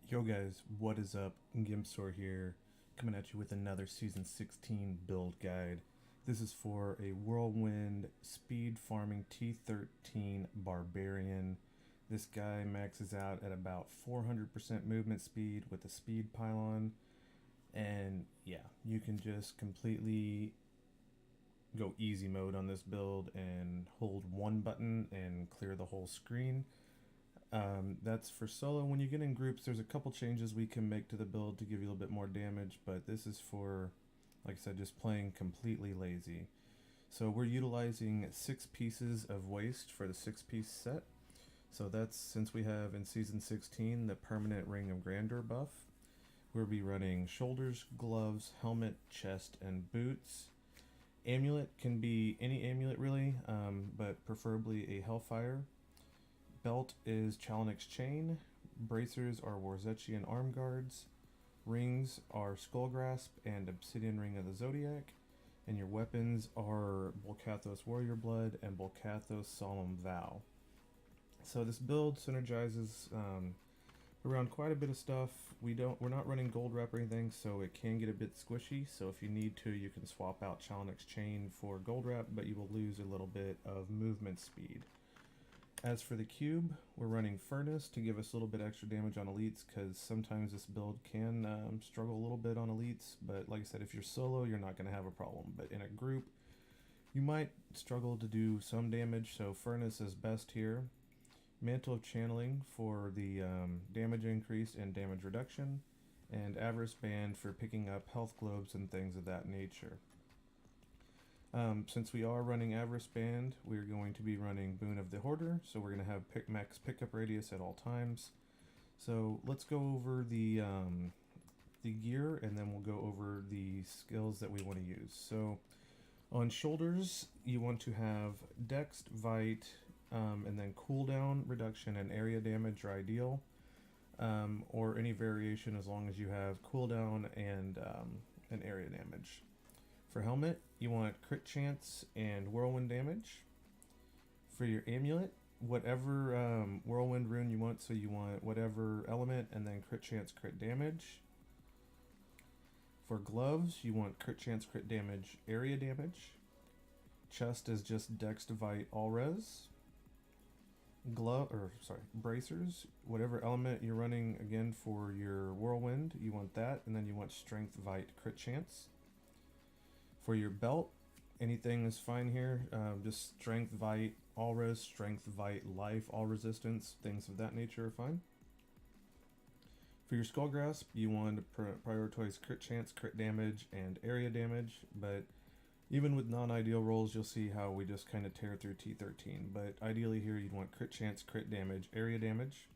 Yo guys, what is up? Gimsor here, coming at you with another Season 16 build guide. This is for a Whirlwind speed farming T13 Barbarian. This guy maxes out at about 400% movement speed with a speed pylon. And yeah, you can just completely go easy mode on this build and hold one button and clear the whole screen. That's for solo. When you get in groups, there's a couple changes we can make to the build to give you a little bit more damage, but this is for, like I said, just playing completely lazy. So we're utilizing 6 pieces of waste for the 6-piece set. So that's, since we have in Season 16 the permanent Ring of Grandeur buff, we'll be running shoulders, gloves, helmet, chest, and boots. Amulet can be any amulet really, but preferably a Hellfire. Belt is Challenix Chain, bracers are Warzetchian Arm Guards, rings are Skullgrasp and Obsidian Ring of the Zodiac, and your weapons are Bolcathos Warrior Blood and Bolcathos Solemn Vow. So this build synergizes around quite a bit of stuff. We're not running gold rep or anything, so it can get a bit squishy. So if you need to, you can swap out Challenix Chain for gold rep, but you will lose a little bit of movement speed. As for the cube, we're running Furnace to give us a little bit extra damage on elites, because sometimes this build can struggle a little bit on elites, but like I said, if you're solo, you're not going to have a problem. But in a group, you might struggle to do some damage, so Furnace is best here. Mantle of Channeling for the damage increase and damage reduction, and Avarice Band for picking up health globes and things of that nature. Since we are running Avarice Band, we're going to be running Boon of the Hoarder, so we're going to have max pickup radius at all times. So let's go over the gear, and then we'll go over the skills that we want to use. So on shoulders, you want to have Dex, Vite, and then cooldown reduction and area damage are ideal, or any variation as long as you have cooldown and area damage. For helmet, you want crit chance and whirlwind damage. For your amulet, whatever whirlwind rune you want, so you want whatever element and then crit chance, crit damage. For gloves, you want crit chance, crit damage, area damage. Chest is just Dex, Vite, all res. Bracers, whatever element you're running again for your whirlwind, you want that, and then you want strength, Vite, crit chance. For your belt, anything is fine here. Just strength, Vite, all res, strength, Vite, life, all resistance, things of that nature are fine. For your Skullgrasp, you want to prioritize crit chance, crit damage, and area damage, but even with non-ideal rolls, you'll see how we just kind of tear through T13. But ideally here, you'd want crit chance, crit damage, area damage.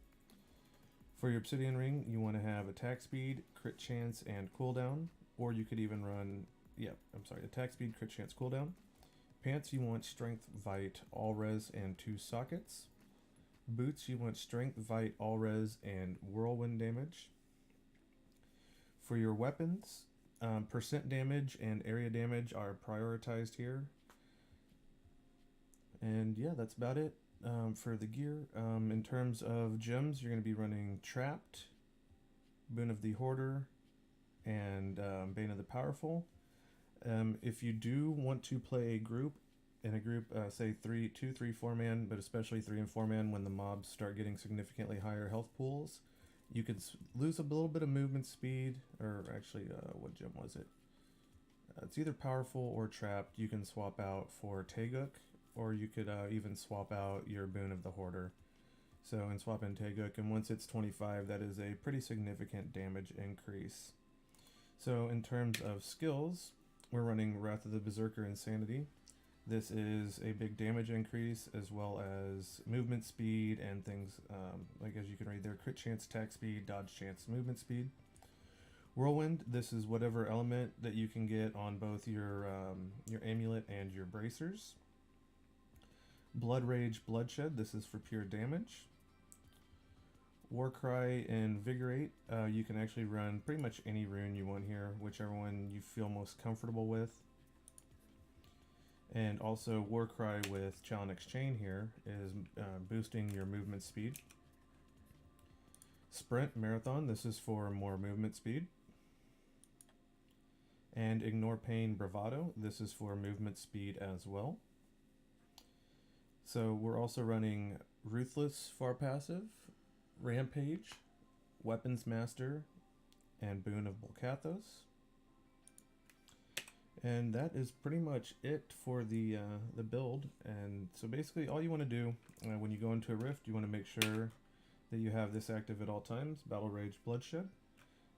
For your Obsidian Ring, you want to have attack speed, crit chance, and cooldown, or you could even run attack speed, crit chance, cooldown. Pants, you want strength, Vite, all res, and 2 sockets. Boots, you want strength, Vite, all res, and whirlwind damage. For your weapons, percent damage and area damage are prioritized here. And yeah, that's about it for the gear. In terms of gems, you're going to be running Trapped, Boon of the Hoarder, and Bane of the Powerful. If you do want to play in a group, say 2, 3, 4 man, but especially 3 and 4 man, when the mobs start getting significantly higher health pools, you could lose a little bit of movement speed, or actually, what gem was it? It's either Powerful or Trapped. You can swap out for Taeguk, or you could even swap out your Boon of the Hoarder. So, and swap in Taeguk, and once it's 25, that is a pretty significant damage increase. So, in terms of skills, we're running Wrath of the Berserker Insanity. This is a big damage increase, as well as movement speed and things, like as you can read there, crit chance, attack speed, dodge chance, movement speed. Whirlwind, this is whatever element that you can get on both your amulet and your bracers. Blood Rage, Bloodshed, this is for pure damage. Warcry and Invigorate, you can actually run pretty much any rune you want here, whichever one you feel most comfortable with. And also Warcry with Challenix Chain here is boosting your movement speed. Sprint Marathon, this is for more movement speed. And Ignore Pain Bravado, this is for movement speed as well. So we're also running Ruthless Far Passive, Rampage, Weapons Master, and Boon of Bolcathos. And that is pretty much it for the build. And so basically all you want to do when you go into a rift, you want to make sure that you have this active at all times, Battle Rage Bloodshed,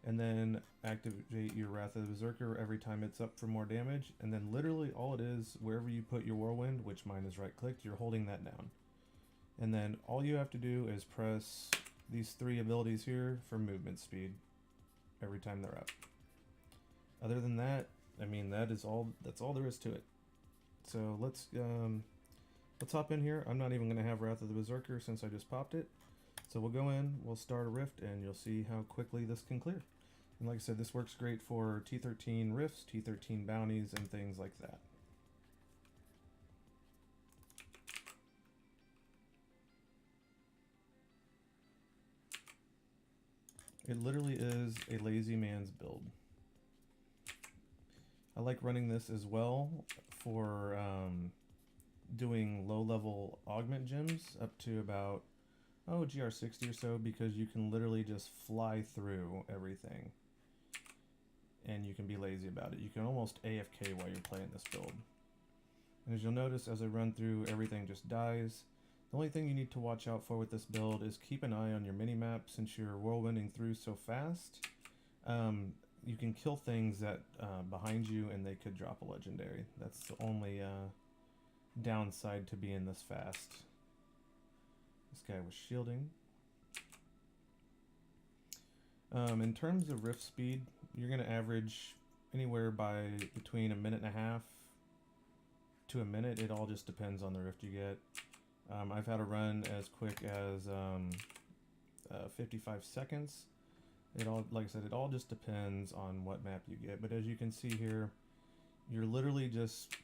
and then activate your Wrath of the Berserker every time it's up for more damage. And then literally all it is, wherever you put your Whirlwind, which mine is right clicked, you're holding that down. And then all you have to do is press these 3 abilities here for movement speed every time they're up. Other than that, I mean, that's all there is to it. So let's hop in here. I'm not even going to have Wrath of the Berserker since I just popped it. So we'll go in, we'll start a rift, and you'll see how quickly this can clear. And like I said, this works great for T13 rifts, T13 bounties, and things like that. It literally is a lazy man's build. I like running this as well for doing low-level augment gems up to about GR60 or so, because you can literally just fly through everything and you can be lazy about it. You can almost AFK while you're playing this build. And as you'll notice, as I run through, everything just dies. The only thing you need to watch out for with this build is keep an eye on your mini-map. Since you're whirlwinding through so fast, you can kill things that behind you and they could drop a legendary. That's the only downside to being this fast. This guy was shielding. In terms of rift speed, you're going to average anywhere by between 1.5 minutes to a minute. It all just depends on the rift you get. I've had a run as quick as 55 seconds. Like I said, it all just depends on what map you get. But as you can see here, you're literally just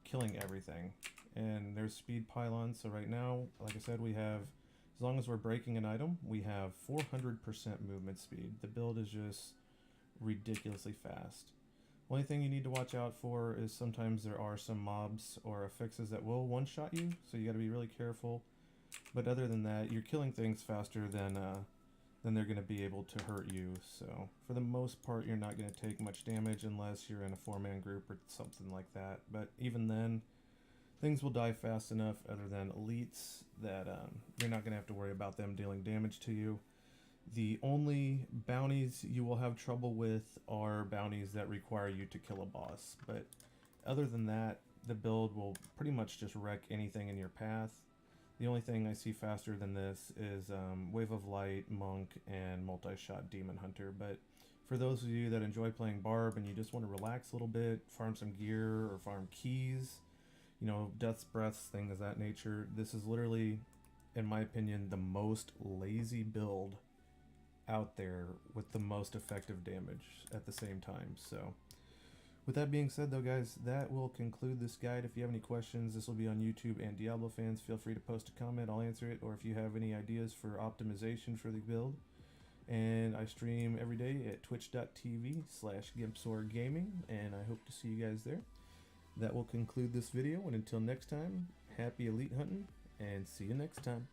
killing everything. And there's speed pylons. So right now, like I said, we have, as long as we're breaking an item, we have 400% movement speed. The build is just ridiculously fast. Only thing you need to watch out for is sometimes there are some mobs or affixes that will one-shot you, so you got to be really careful. But other than that, you're killing things faster than they're going to be able to hurt you. So for the most part, you're not going to take much damage unless you're in a 4-man group or something like that. But even then, things will die fast enough, other than elites, that you're not going to have to worry about them dealing damage to you. The only bounties you will have trouble with are bounties that require you to kill a boss. But other than that, the build will pretty much just wreck anything in your path. The only thing I see faster than this is Wave of Light, Monk, and Multi-Shot Demon Hunter. But for those of you that enjoy playing Barb and you just want to relax a little bit, farm some gear or farm keys, you know, Death's Breaths, things of that nature, this is literally, in my opinion, the most lazy build out there with the most effective damage at the same time. So with that being said though, guys, that will conclude this guide. If you have any questions, this will be on YouTube, and Diablo fans, feel free to post a comment, I'll answer it. Or if you have any ideas for optimization for the build. And I stream every day at twitch.tv/GimpSwordGaming, and I hope to see you guys there. That will conclude this video, and until next time, happy elite hunting, and see you next time.